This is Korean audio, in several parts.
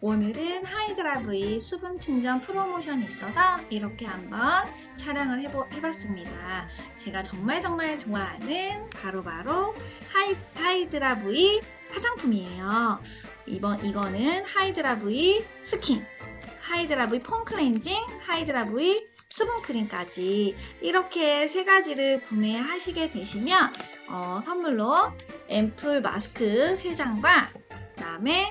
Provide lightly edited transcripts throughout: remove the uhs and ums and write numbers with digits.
오늘은 하이드라 V 수분 충전 프로모션이 있어서 이렇게 한번 촬영을 해봤습니다. 제가 정말 좋아하는 바로 하이드라 V 화장품이에요. 이거는 하이드라 V 스킨, 하이드라 V 폼 클렌징, 하이드라 V 수분 크림까지 이렇게 세 가지를 구매하시게 되시면 선물로 앰플 마스크 3장과 그다음에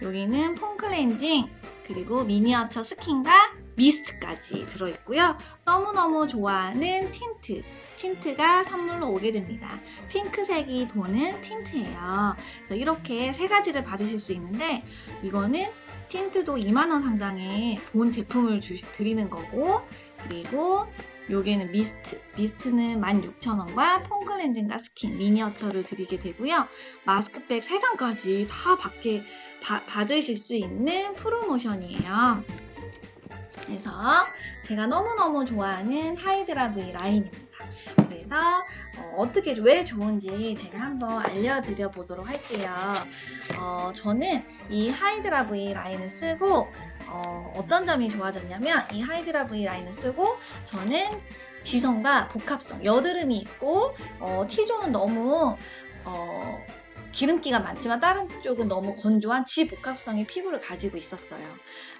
여기는 폼 클렌징 그리고 미니어처 스킨과 미스트까지 들어있고요. 너무너무 좋아하는 틴트가 선물로 오게 됩니다. 핑크색이 도는 틴트예요. 그래서 이렇게 세 가지를 받으실 수 있는데 이거는 틴트도 2만원 상당의 본 제품을 드리는 거고, 그리고 여기는 미스트는 16,000원과 폼 클렌징과 스킨, 미니어처를 드리게 되고요. 마스크백 3장까지 다 받으실 수 있는 프로모션이에요. 그래서 제가 너무너무 좋아하는 하이드라 V 라인입니다. 그래서 왜 좋은지 제가 한번 알려드려 보도록 할게요. 저는 이 하이드라 V 라인을 쓰고 어떤 점이 좋아졌냐면, 이 하이드라 V 라인을 쓰고 저는 지성과 복합성, 여드름이 있고 T존은 너무 기름기가 많지만 다른 쪽은 너무 건조한 지복합성의 피부를 가지고 있었어요.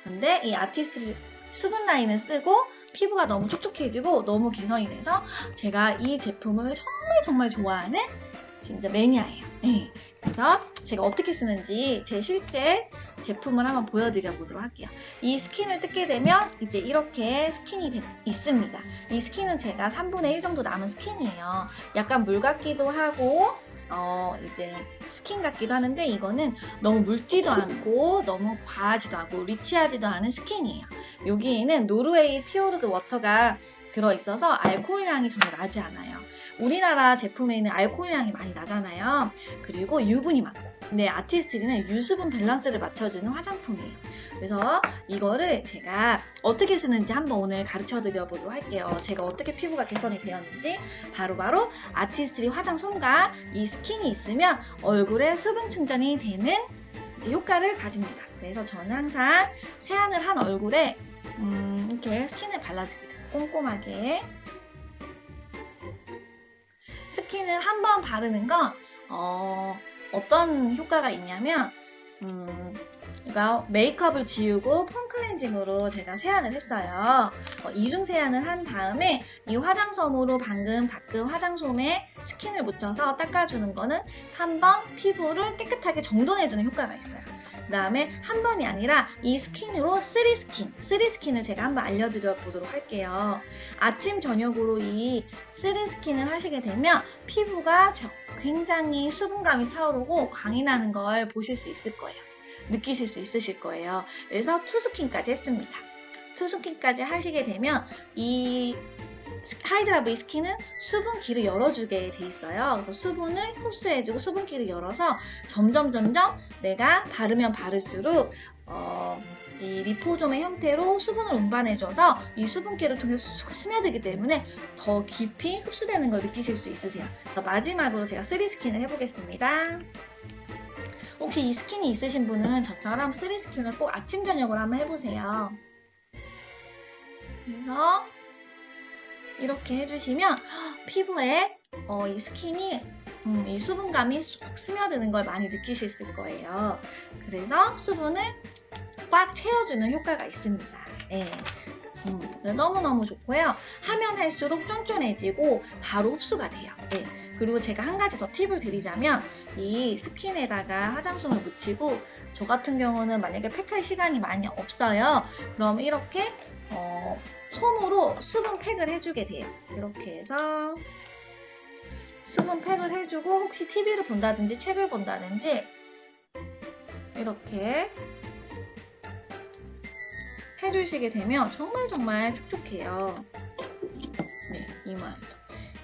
근데 이 아티스트 수분 라인을 쓰고 피부가 너무 촉촉해지고 너무 개선이 돼서 제가 이 제품을 정말 좋아하는 진짜 매니아예요. 네. 그래서 제가 어떻게 쓰는지 제 실제 제품을 한번 보여드려 보도록 할게요. 이 스킨을 뜯게 되면 이제 이렇게 스킨이 있습니다. 이 스킨은 제가 3분의 1 정도 남은 스킨이에요. 약간 물 같기도 하고 이제 스킨 같기도 하는데, 이거는 너무 묽지도 않고 너무 과하지도 않고 리치하지도 않은 스킨이에요. 여기에는 노르웨이 피오르드 워터가 들어있어서 알코올 향이 전혀 나지 않아요. 우리나라 제품에는 알코올 향이 많이 나잖아요. 그리고 유분이 많고. 근데 아티스트리는 유수분 밸런스를 맞춰주는 화장품이에요. 그래서 이거를 제가 어떻게 쓰는지 한번 오늘 가르쳐 드려 보도록 할게요. 제가 어떻게 피부가 개선이 되었는지 바로 아티스트리 화장솜과 이 스킨이 있으면 얼굴에 수분 충전이 되는 효과를 가집니다. 그래서 저는 항상 세안을 한 얼굴에 이렇게 스킨을 발라주게 돼요. 꼼꼼하게. 스킨을 한 번 바르는 건 어떤 효과가 있냐면, 그러니까 메이크업을 지우고 폼 클렌징으로 제가 세안을 했어요. 이중 세안을 한 다음에 이 화장솜으로 방금 닦은 화장솜에 스킨을 묻혀서 닦아주는 거는 한 번 피부를 깨끗하게 정돈해주는 효과가 있어요. 그 다음에 한 번이 아니라 이 스킨으로 3스킨을 제가 한번 알려드려 보도록 할게요. 아침 저녁으로 이 3스킨을 하시게 되면 피부가 굉장히 수분감이 차오르고 광이 나는 걸 보실 수 있을 거예요. 느끼실 수 있으실 거예요. 그래서 2스킨까지 했습니다. 2스킨까지 하시게 되면 이 하이드라 V 스킨은 수분기를 열어주게 돼 있어요. 그래서 수분을 흡수해주고 수분기를 열어서 점점 내가 바르면 바를수록 이 리포솜의 형태로 수분을 운반해줘서 이 수분기를 통해 쑥 스며들기 때문에 더 깊이 흡수되는 걸 느끼실 수 있으세요. 그래서 마지막으로 제가 3스킨을 해보겠습니다. 혹시 이 스킨이 있으신 분은 저처럼 3스킨을 꼭 아침 저녁으로 한번 해보세요. 그래서 이렇게 해주시면 피부에 이 스킨이 이 수분감이 쏙 스며드는 걸 많이 느끼실 거예요. 그래서 수분을 꽉 채워주는 효과가 있습니다. 네. 너무너무 좋고요. 하면 할수록 쫀쫀해지고 바로 흡수가 돼요. 네. 그리고 제가 한 가지 더 팁을 드리자면, 이 스킨에다가 화장솜을 묻히고 저 같은 경우는 만약에 팩할 시간이 많이 없어요. 그럼 이렇게 솜으로 수분 팩을 해주게 돼요. 이렇게 해서 수분 팩을 해주고, 혹시 TV를 본다든지 책을 본다든지 이렇게 해주시게 되면 정말 촉촉해요. 네, 이마에도.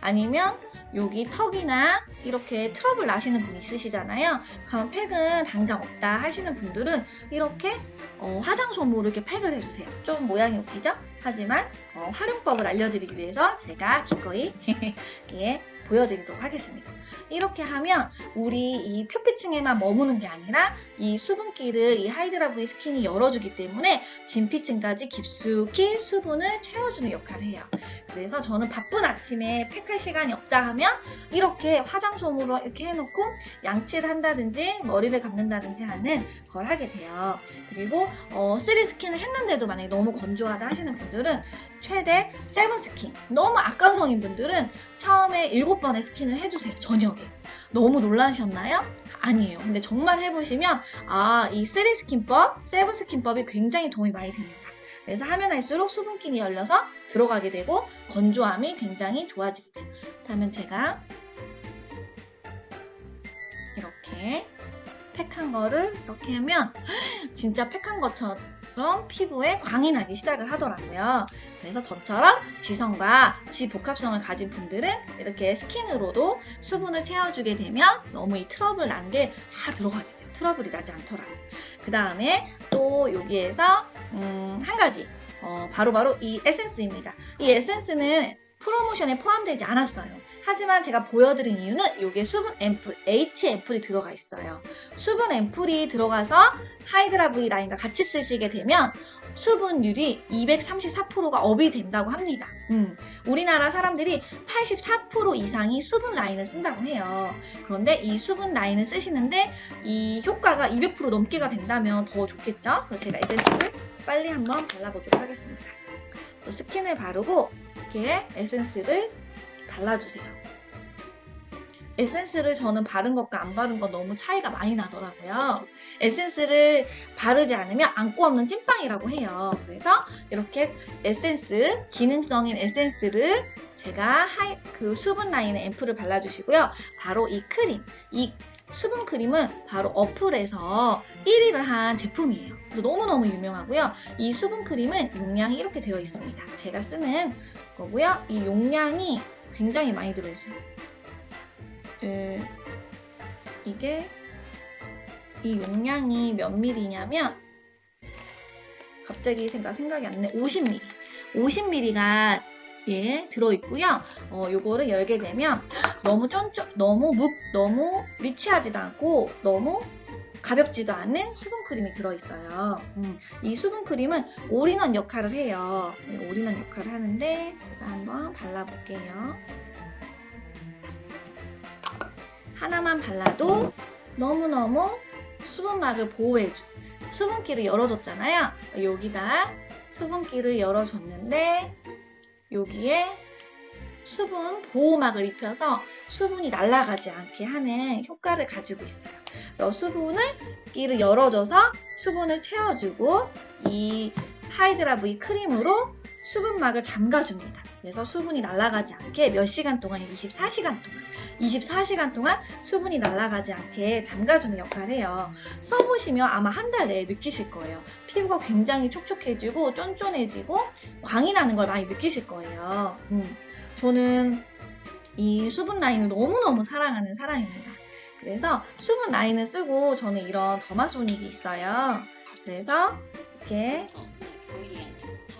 아니면 여기 턱이나 이렇게 트러블 나시는 분 있으시잖아요. 그럼 팩은 당장 없다 하시는 분들은 이렇게 화장솜으로 이렇게 팩을 해주세요. 좀 모양이 웃기죠? 하지만 활용법을 알려드리기 위해서 제가 기꺼이 예, 보여드리도록 하겠습니다. 이렇게 하면 우리 이 표피층에만 머무는 게 아니라 이 수분기를 이 하이드라 V 스킨이 열어주기 때문에 진피층까지 깊숙이 수분을 채워주는 역할을 해요. 그래서 저는 바쁜 아침에 팩할 시간이 없다 하면 이렇게 화장솜으로 이렇게 해놓고 양치를 한다든지 머리를 감는다든지 하는 걸 하게 돼요. 그리고 3 스킨을 했는데도 만약에 너무 건조하다 하시는 분들은 최대 7 스킨, 너무 아까운 성인분들은 처음에 7번의 스킨을 해주세요. 저녁에. 너무 놀라셨나요? 아니에요. 근데 정말 해보시면 이 3 스킨법, 7 스킨법이 굉장히 도움이 많이 됩니다. 그래서 하면 할수록 수분기이 열려서 들어가게 되고 건조함이 굉장히 좋아지게 돼요. 그렇다면 제가 이렇게 팩한 거를 이렇게 하면 진짜 팩한 것처럼 피부에 광이 나기 시작을 하더라고요. 그래서 저처럼 지성과 지복합성을 가진 분들은 이렇게 스킨으로도 수분을 채워주게 되면 너무 이 트러블 난 게 다 들어가게 돼요. 트러블이 나지 않더라고요. 그 다음에 또 여기에서 한 가지 바로 이 에센스입니다. 이 에센스는 프로모션에 포함되지 않았어요. 하지만 제가 보여드린 이유는 이게 수분 앰플, H 앰플이 들어가 있어요. 수분 앰플이 들어가서 하이드라 V 라인과 같이 쓰시게 되면 수분율이 234%가 업이 된다고 합니다. 우리나라 사람들이 84% 이상이 수분 라인을 쓴다고 해요. 그런데 이 수분 라인을 쓰시는데 이 효과가 200% 넘게가 된다면 더 좋겠죠? 그래서 제가 에센스를 빨리 한번 발라보도록 하겠습니다. 스킨을 바르고 이렇게 에센스를 발라주세요. 에센스를 저는 바른 것과 안 바른 것 너무 차이가 많이 나더라고요. 에센스를 바르지 않으면 안고 없는 찐빵이라고 해요. 그래서 이렇게 에센스, 기능성인 에센스를 제가 그 수분 라인에 앰플을 발라주시고요. 바로 이 크림, 이 수분 크림은 바로 어플에서 1위를 한 제품이에요. 그래서 너무너무 유명하고요. 이 수분 크림은 용량이 이렇게 되어 있습니다. 제가 쓰는 거고요. 이 용량이 굉장히 많이 들어있어요. 이게 이 용량이 몇 밀리냐면 갑자기 생각이 안 나네. 50ml. 50ml가 들어있고요. 요거를 열게 되면 너무 너무 리치하지도 않고 너무 가볍지도 않은 수분크림이 들어있어요. 이 수분크림은 올인원 역할을 해요. 올인원 역할을 하는데 제가 한번 발라볼게요. 하나만 발라도 너무너무 수분막을 보호해줘. 수분기를 열어줬잖아요. 여기다 수분기를 열어줬는데 여기에 수분 보호막을 입혀서 수분이 날아가지 않게 하는 효과를 가지고 있어요. 그래서 수분기를 열어줘서 수분을 채워주고 이 하이드라 V 크림으로 수분막을 잠가줍니다. 그래서 수분이 날아가지 않게 몇 시간 동안, 24시간 동안 수분이 날아가지 않게 잠가주는 역할을 해요. 써보시면 아마 한 달 내에 느끼실 거예요. 피부가 굉장히 촉촉해지고 쫀쫀해지고 광이 나는 걸 많이 느끼실 거예요. 저는 이 수분 라인을 너무너무 사랑하는 사람입니다. 그래서 수분 라인을 쓰고 저는 이런 더마소닉이 있어요. 그래서 이렇게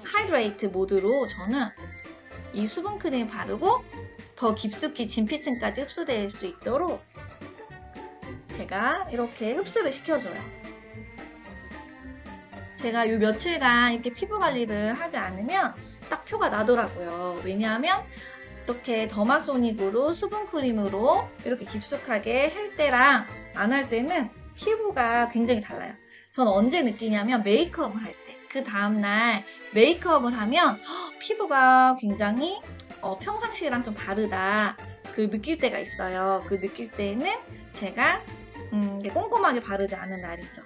하이드레이트 모드로 저는 이 수분 크림 바르고 더 깊숙이 진피층까지 흡수될 수 있도록 제가 이렇게 흡수를 시켜줘요. 제가 요 며칠간 이렇게 피부 관리를 하지 않으면 딱 표가 나더라고요. 왜냐하면 이렇게 더마소닉으로 수분 크림으로 이렇게 깊숙하게 할 때랑 안 할 때는 피부가 굉장히 달라요. 전 언제 느끼냐면 메이크업을 할 때. 그 다음날 메이크업을 하면 피부가 굉장히 평상시랑 좀 다르다 그 느낄 때가 있어요. 그 느낄 때는 제가 꼼꼼하게 바르지 않은 날이죠.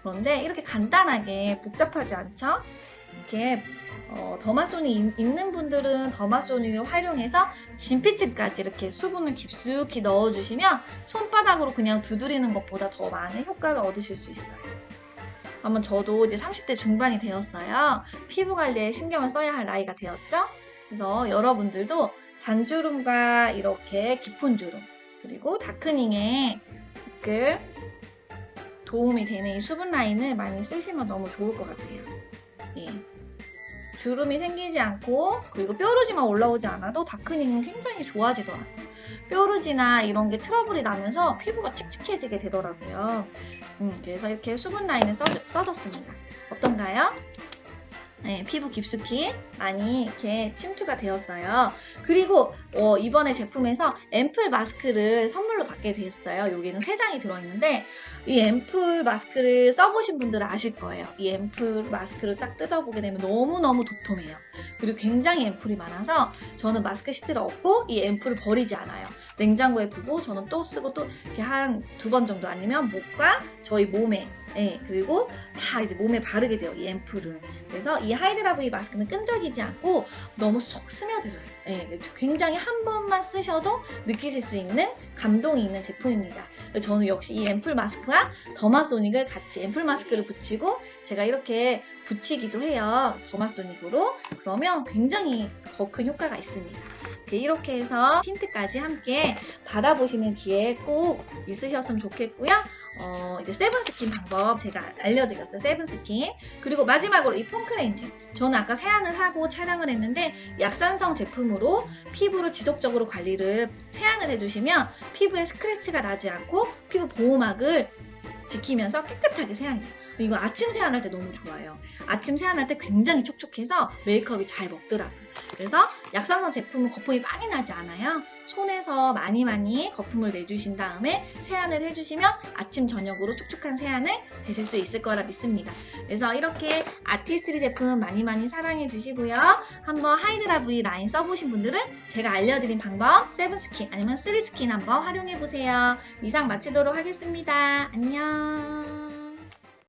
그런데 이렇게 간단하게 복잡하지 않죠? 이렇게 더마소닉 있는 분들은 더마소닉을 활용해서 진피층까지 이렇게 수분을 깊숙이 넣어주시면 손바닥으로 그냥 두드리는 것보다 더 많은 효과를 얻으실 수 있어요. 한번 저도 이제 30대 중반이 되었어요. 피부 관리에 신경을 써야 할 나이가 되었죠. 그래서 여러분들도 잔주름과 이렇게 깊은 주름 그리고 다크닝에 도움이 되는 이 수분 라인을 많이 쓰시면 너무 좋을 것 같아요. 주름이 생기지 않고 그리고 뾰루지만 올라오지 않아도 다크닝은 굉장히 좋아지더라고요. 뾰루지나 이런 게 트러블이 나면서 피부가 칙칙해지게 되더라고요. 그래서 이렇게 수분 라인을 써줬습니다. 어떤가요? 네, 피부 깊숙이 많이 이렇게 침투가 되었어요. 그리고 이번에 제품에서 앰플 마스크를 선물로 받게 됐어요. 여기는 3장이 들어있는데 이 앰플 마스크를 써보신 분들은 아실 거예요. 이 앰플 마스크를 딱 뜯어보게 되면 너무너무 도톰해요. 그리고 굉장히 앰플이 많아서 저는 마스크 시트를 얻고 이 앰플을 버리지 않아요. 냉장고에 두고 저는 또 쓰고 또 이렇게 한 2번 정도 아니면 목과 저희 몸에 그리고 다 이제 몸에 바르게 돼요. 이 앰플을. 그래서 이 하이드라 V 마스크는 끈적이지 않고 너무 쏙 스며들어요. 굉장히 한 번만 쓰셔도 느끼실 수 있는 감동이 있는 제품입니다. 저는 역시 이 앰플 마스크와 더마소닉을 같이 앰플 마스크를 붙이고 제가 이렇게 붙이기도 해요. 더마소닉으로. 그러면 굉장히 더 큰 효과가 있습니다. 이렇게 해서 틴트까지 함께 받아보시는 기회 꼭 있으셨으면 좋겠고요. 이제 세븐 스킨 방법 제가 알려드렸어요. 세븐 스킨. 그리고 마지막으로 이 폼 클렌징. 저는 아까 세안을 하고 촬영을 했는데 약산성 제품으로 피부를 지속적으로 관리를 세안을 해주시면 피부에 스크래치가 나지 않고 피부 보호막을 지키면서 깨끗하게 세안이 돼요. 이거 아침 세안할 때 너무 좋아요. 아침 세안할 때 굉장히 촉촉해서 메이크업이 잘 먹더라고요. 그래서 약산성 제품은 거품이 많이 나지 않아요. 손에서 많이 거품을 내주신 다음에 세안을 해주시면 아침 저녁으로 촉촉한 세안을 되실 수 있을 거라 믿습니다. 그래서 이렇게 아티스트리 제품 많이 사랑해 주시고요. 한번 하이드라 V 라인 써보신 분들은 제가 알려드린 방법 세븐스킨 아니면 3스킨 한번 활용해 보세요. 이상 마치도록 하겠습니다. 안녕.